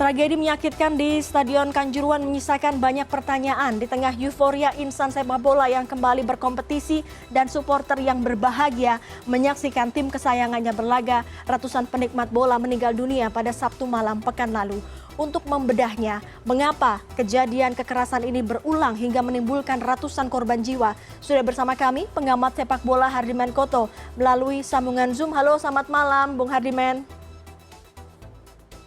Tragedi menyakitkan di Stadion Kanjuruhan menyisakan banyak pertanyaan di tengah euforia insan sepak bola yang kembali berkompetisi dan supporter yang berbahagia menyaksikan tim kesayangannya berlaga. Ratusan penikmat bola meninggal dunia pada Sabtu malam pekan lalu. Untuk membedahnya, mengapa kejadian kekerasan ini berulang hingga menimbulkan ratusan korban jiwa? Sudah bersama kami pengamat sepak bola Hardiman Koto melalui sambungan Zoom. Halo, selamat malam Bung Hardiman.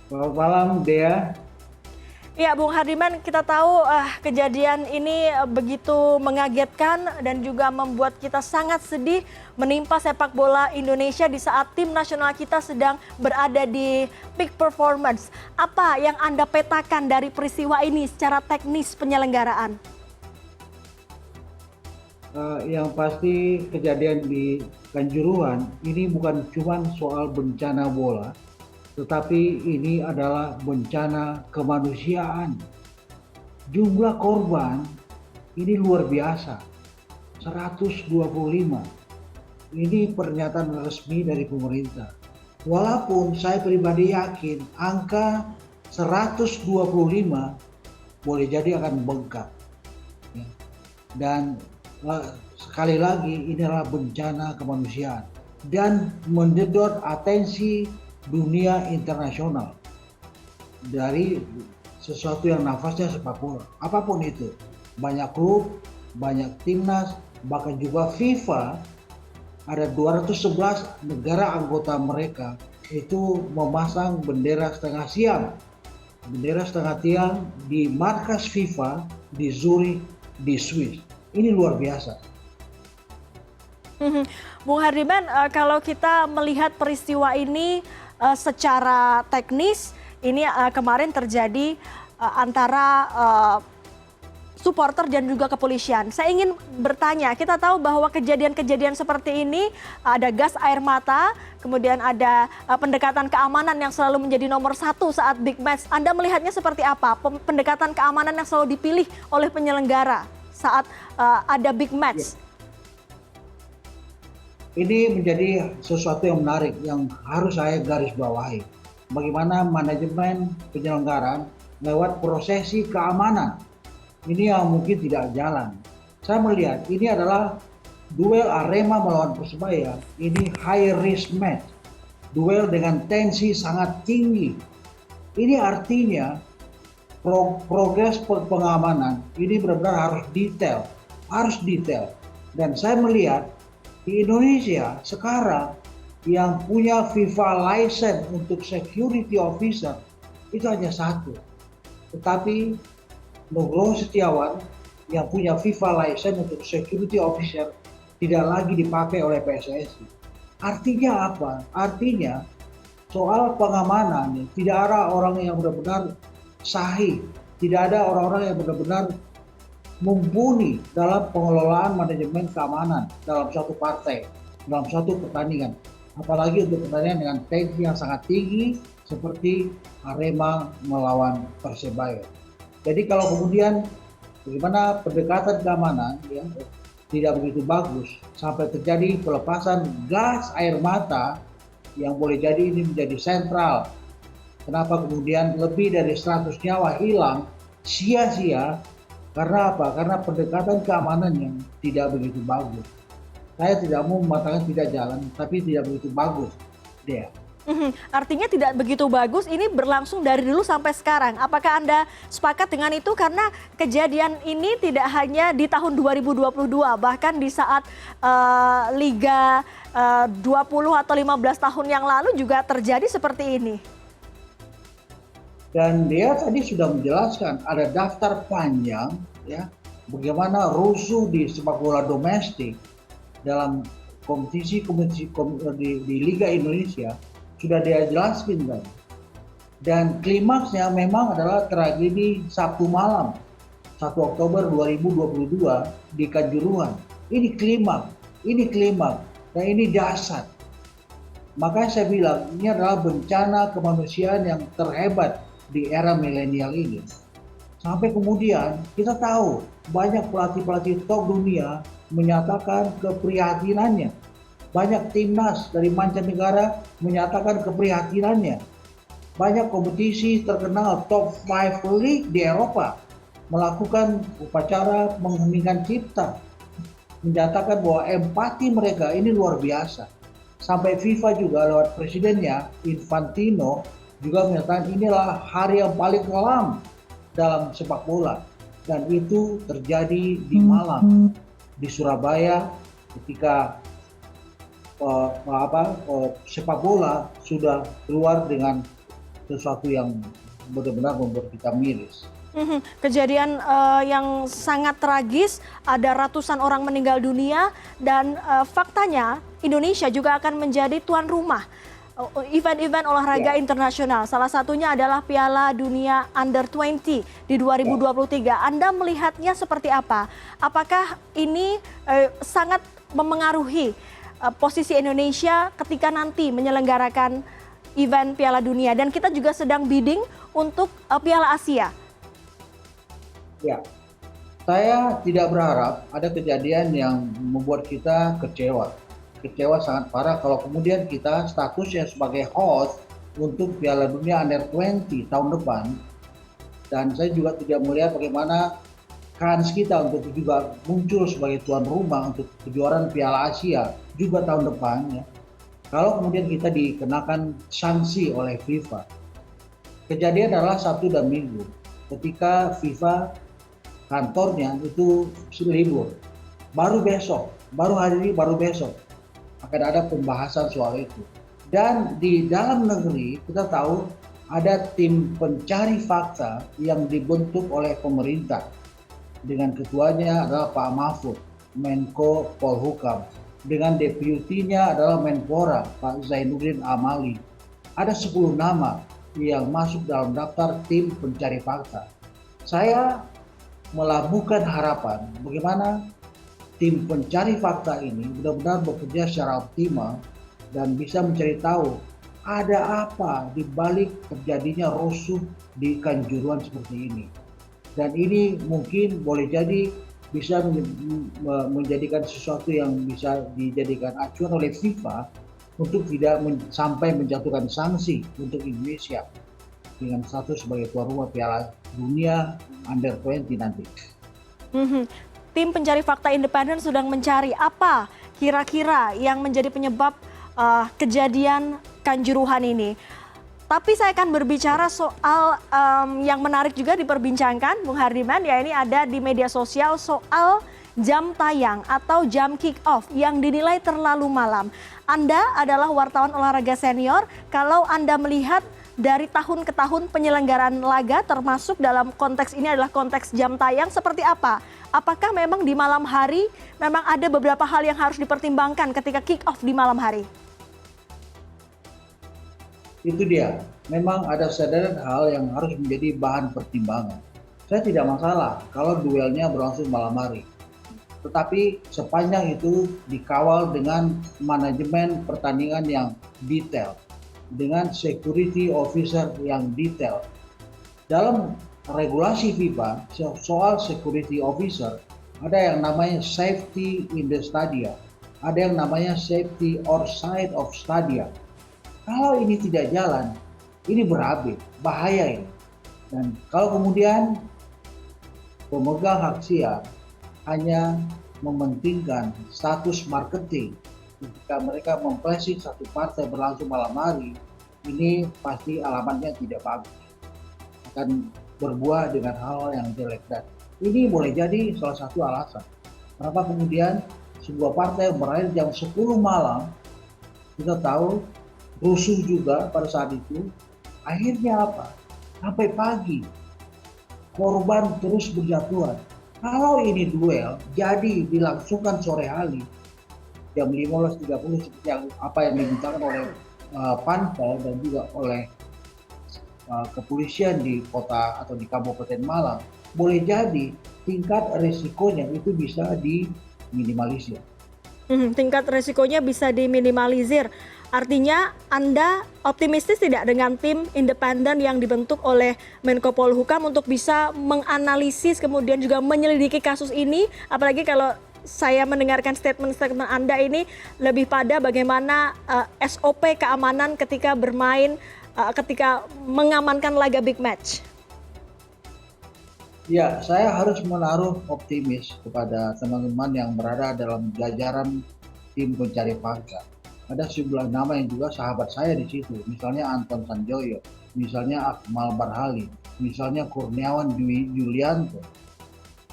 Selamat malam, Dea. Ya, Bung Hardiman, kita tahu kejadian ini begitu mengagetkan dan juga membuat kita sangat sedih menimpa sepak bola Indonesia di saat tim nasional kita sedang berada di peak performance. Apa yang Anda petakan dari peristiwa ini secara teknis penyelenggaraan? Yang pasti kejadian di Kanjuruhan ini bukan cuma soal bencana bola, tetapi ini adalah bencana kemanusiaan. Jumlah korban ini luar biasa, 125. Ini pernyataan resmi dari pemerintah. Walaupun saya pribadi yakin angka 125 boleh jadi akan bengkak. Dan sekali lagi ini adalah bencana kemanusiaan dan menyedot atensi dunia internasional dari sesuatu yang nafasnya sepak bola, apapun itu. Banyak klub, banyak timnas, bahkan juga FIFA ada 211 negara anggota mereka itu memasang bendera setengah tiang di markas FIFA di Zurich di Swiss. Ini luar biasa. Bung Hardiman, kalau kita melihat peristiwa ini secara teknis, ini kemarin terjadi antara supporter dan juga kepolisian. Saya ingin bertanya, kita tahu bahwa kejadian-kejadian seperti ini ada gas air mata, kemudian ada pendekatan keamanan yang selalu menjadi nomor satu saat big match. Anda melihatnya seperti apa? Pendekatan keamanan yang selalu dipilih oleh penyelenggara saat ada big match. Ini menjadi sesuatu yang menarik yang harus saya garis bawahi. Bagaimana manajemen penyelenggaraan lewat prosesi keamanan. Ini yang mungkin tidak jalan. Saya melihat ini adalah duel Arema melawan Persebaya. Ini high risk match. Duel dengan tensi sangat tinggi. Ini artinya progres pengamanan ini benar-benar harus detail. Dan saya melihat di Indonesia sekarang yang punya FIFA license untuk security officer itu hanya satu. Tetapi Nugroho Setiawan yang punya FIFA license untuk security officer tidak lagi dipakai oleh PSSI. Artinya apa? Artinya soal pengamanan tidak ada orang yang benar-benar sahih, tidak ada orang-orang yang benar-benar mumpuni dalam pengelolaan manajemen keamanan dalam suatu partai, dalam suatu pertandingan. Apalagi untuk pertandingan dengan tensi yang sangat tinggi seperti Arema melawan Persebaya. Jadi kalau kemudian bagaimana pendekatan keamanan tidak begitu bagus sampai terjadi pelepasan gas air mata yang boleh jadi ini menjadi sentral. Kenapa kemudian lebih dari 100 nyawa hilang sia-sia? Karena apa? Karena pendekatan keamanan yang tidak begitu bagus. Saya tidak mau mengatakan tidak jalan, tapi tidak begitu bagus. Artinya tidak begitu bagus, ini berlangsung dari dulu sampai sekarang. Apakah Anda sepakat dengan itu? Karena kejadian ini tidak hanya di tahun 2022, bahkan di saat Liga 20 atau 15 tahun yang lalu juga terjadi seperti ini. Dan dia tadi sudah menjelaskan ada daftar panjang bagaimana rusuh di sepak bola domestik dalam kompetisi di Liga Indonesia sudah dia jelaskan kan. Dan klimaksnya memang adalah tragedi Sabtu malam 1 Oktober 2022 di Kanjuruhan. Ini klimaks dan ini dasar. Makanya saya bilang ini adalah bencana kemanusiaan yang terhebat di era milenial ini. Sampai kemudian kita tahu banyak pelatih-pelatih top dunia menyatakan keprihatinannya. Banyak timnas dari mancanegara menyatakan keprihatinannya. banyak kompetisi terkenal top 5 league di Eropa melakukan upacara mengheningkan cipta, menyatakan bahwa empati mereka ini luar biasa. Sampai FIFA juga lewat presidennya Infantino juga menyatakan inilah hari yang paling kelam dalam sepak bola, dan itu terjadi di Malang, di Surabaya, ketika sepak bola sudah keluar dengan sesuatu yang benar-benar membuat kita miris. Kejadian yang sangat tragis, ada ratusan orang meninggal dunia, dan faktanya Indonesia juga akan menjadi tuan rumah event-event olahraga internasional. Salah satunya adalah Piala Dunia Under-20 di 2023. Anda melihatnya seperti apa? Apakah ini sangat memengaruhi posisi Indonesia ketika nanti menyelenggarakan event Piala Dunia? Dan kita juga sedang bidding untuk Piala Asia. Ya, saya tidak berharap ada kejadian yang membuat kita kecewa. Kecewa sangat parah kalau kemudian kita statusnya sebagai host untuk Piala Dunia Under-20 tahun depan. Dan saya juga tidak melihat bagaimana kans kita untuk juga muncul sebagai tuan rumah untuk kejuaraan Piala Asia juga tahun depan. Ya. Kalau kemudian kita dikenakan sanksi oleh FIFA. Kejadian adalah Sabtu dan Minggu ketika FIFA kantornya itu libur. Baru besok, baru hari ini, baru besok akan ada pembahasan soal itu. Dan di dalam negeri kita tahu ada tim pencari fakta yang dibentuk oleh pemerintah. Dengan ketuanya adalah Pak Mahfud, Menko Polhukam. Dengan deputinya adalah Menpora, Pak Zainuddin Amali. Ada 10 nama yang masuk dalam daftar tim pencari fakta. Saya melabuhkan harapan bagaimana tim pencari fakta ini benar-benar bekerja secara optimal dan bisa mencari tahu ada apa di balik terjadinya rusuh di Kanjuruhan seperti ini. Dan ini mungkin boleh jadi bisa menjadikan sesuatu yang bisa dijadikan acuan oleh FIFA untuk tidak sampai menjatuhkan sanksi untuk Indonesia dengan status sebagai tuan rumah Piala Dunia Under-20 nanti. Tim pencari fakta independen sedang mencari apa kira-kira yang menjadi penyebab kejadian Kanjuruhan ini. Tapi saya akan berbicara soal yang menarik juga diperbincangkan, Bung Hardiman, ya ini ada di media sosial soal jam tayang atau jam kick off yang dinilai terlalu malam. Anda adalah wartawan olahraga senior, kalau Anda melihat dari tahun ke tahun penyelenggaraan laga termasuk dalam konteks ini adalah konteks jam tayang seperti apa? Apakah memang di malam hari memang ada beberapa hal yang harus dipertimbangkan ketika kick off di malam hari? Itu dia, memang ada sederhana hal yang harus menjadi bahan pertimbangan. Saya tidak masalah kalau duelnya berlangsung malam hari. Tetapi sepanjang itu dikawal dengan manajemen pertandingan yang detail, dengan security officer yang detail. Dalam regulasi FIFA soal security officer ada yang namanya safety in the stadia, ada yang namanya safety outside of stadia. Kalau ini tidak jalan, ini berabe, bahaya ini. Dan kalau kemudian pemegang hak siar hanya mementingkan status marketing ketika mereka mempressing satu partai berlangsung malam hari, ini pasti alamatnya tidak bagus. Akan berbuah dengan hal yang jelek, dan ini boleh jadi salah satu alasan kenapa kemudian sebuah partai berakhir jam 10 malam. Kita tahu rusuh juga pada saat itu, akhirnya apa? Sampai pagi korban terus berjatuhan. Kalau ini duel jadi dilangsungkan sore hari jam 15.30 seperti apa yang dimintakan oleh Pansel dan juga oleh kepolisian di kota atau di Kabupaten Malang, boleh jadi tingkat risikonya itu bisa diminimalisir. Tingkat risikonya bisa diminimalisir. Artinya Anda optimistis tidak dengan tim independen yang dibentuk oleh Menko Polhukam untuk bisa menganalisis kemudian juga menyelidiki kasus ini, apalagi kalau saya mendengarkan statement-statement Anda ini lebih pada bagaimana SOP keamanan ketika bermain ketika mengamankan laga big match? Ya, saya harus menaruh optimis kepada teman-teman yang berada dalam jajaran tim pencari fakta. Ada sejumlah nama yang juga sahabat saya di situ, misalnya Anton Sanjoyo, misalnya Akmal Barhali, misalnya Kurniawan Dwi Yulianto.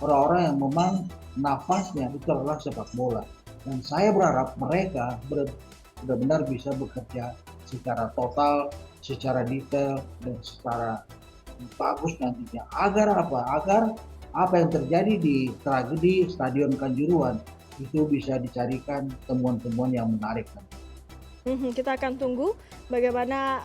Orang-orang yang memang nafasnya itu adalah sepak bola. Dan saya berharap mereka benar-benar bisa bekerja secara total, secara detail, dan secara bagus nantinya. Agar apa? Agar apa yang terjadi di tragedi Stadion Kanjuruhan itu bisa dicarikan temuan-temuan yang menarik. Kita akan tunggu bagaimana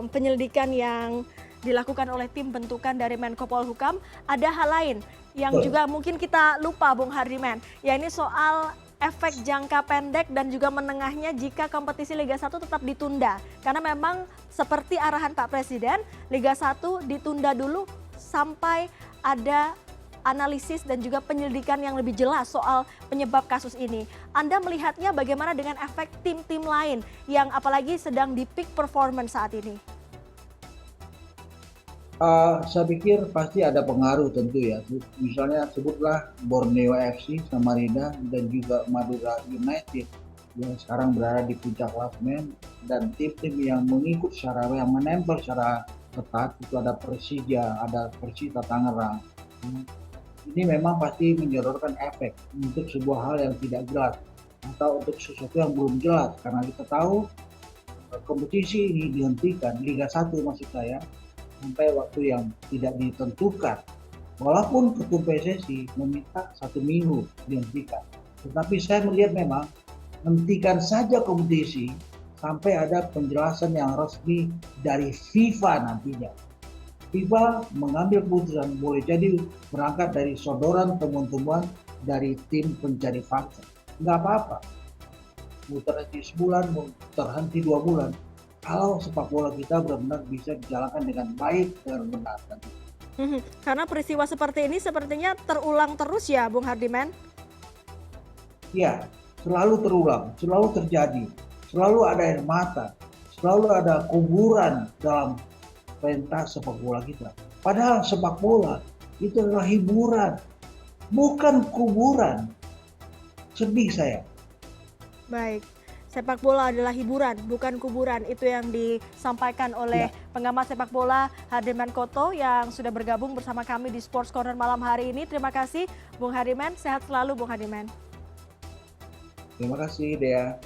penyelidikan yang dilakukan oleh tim bentukan dari Menko Polhukam. Ada hal lain yang juga mungkin kita lupa, Bung Hardiman, ya ini soal efek jangka pendek dan juga menengahnya jika kompetisi Liga 1 tetap ditunda. Karena memang seperti arahan Pak Presiden, Liga 1 ditunda dulu sampai ada analisis dan juga penyelidikan yang lebih jelas soal penyebab kasus ini. Anda melihatnya bagaimana dengan efek tim-tim lain yang apalagi sedang di peak performance saat ini? Saya pikir pasti ada pengaruh tentu ya. Misalnya sebutlah Borneo FC, Samarinda, dan juga Madura United yang sekarang berada di puncak klasemen, dan tim-tim yang mengikut yang menempel secara ketat itu ada Persija, ada Persita Tangerang. Ini memang pasti menyodorkan efek untuk sebuah hal yang tidak jelas atau untuk sesuatu yang belum jelas, karena kita tahu kompetisi ini dihentikan, Liga 1 maksud saya, sampai waktu yang tidak ditentukan. Walaupun Ketum PSSI meminta 1 minggu dihentikan, tetapi saya melihat memang hentikan saja kompetisi sampai ada penjelasan yang resmi dari FIFA nantinya. FIFA mengambil keputusan, boleh jadi berangkat dari sodoran temuan-temuan dari tim pencari fakta. Nggak apa-apa, mau terhenti sebulan, mau terhenti 2 bulan. Kalau sepak bola kita benar-benar bisa dijalankan dengan baik dan benar. Karena peristiwa seperti ini sepertinya terulang terus ya, Bung Hardiman? Ya, selalu terulang, selalu terjadi, selalu ada air mata, selalu ada kuburan dalam pentas sepak bola kita. Padahal sepak bola itu adalah hiburan, bukan kuburan. Sedih saya. Baik. Sepak bola adalah hiburan, bukan kuburan. Itu yang disampaikan oleh pengamat sepak bola Hardiman Koto yang sudah bergabung bersama kami di Sports Corner malam hari ini. Terima kasih Bung Hardiman, sehat selalu Bung Hardiman. Terima kasih Dea.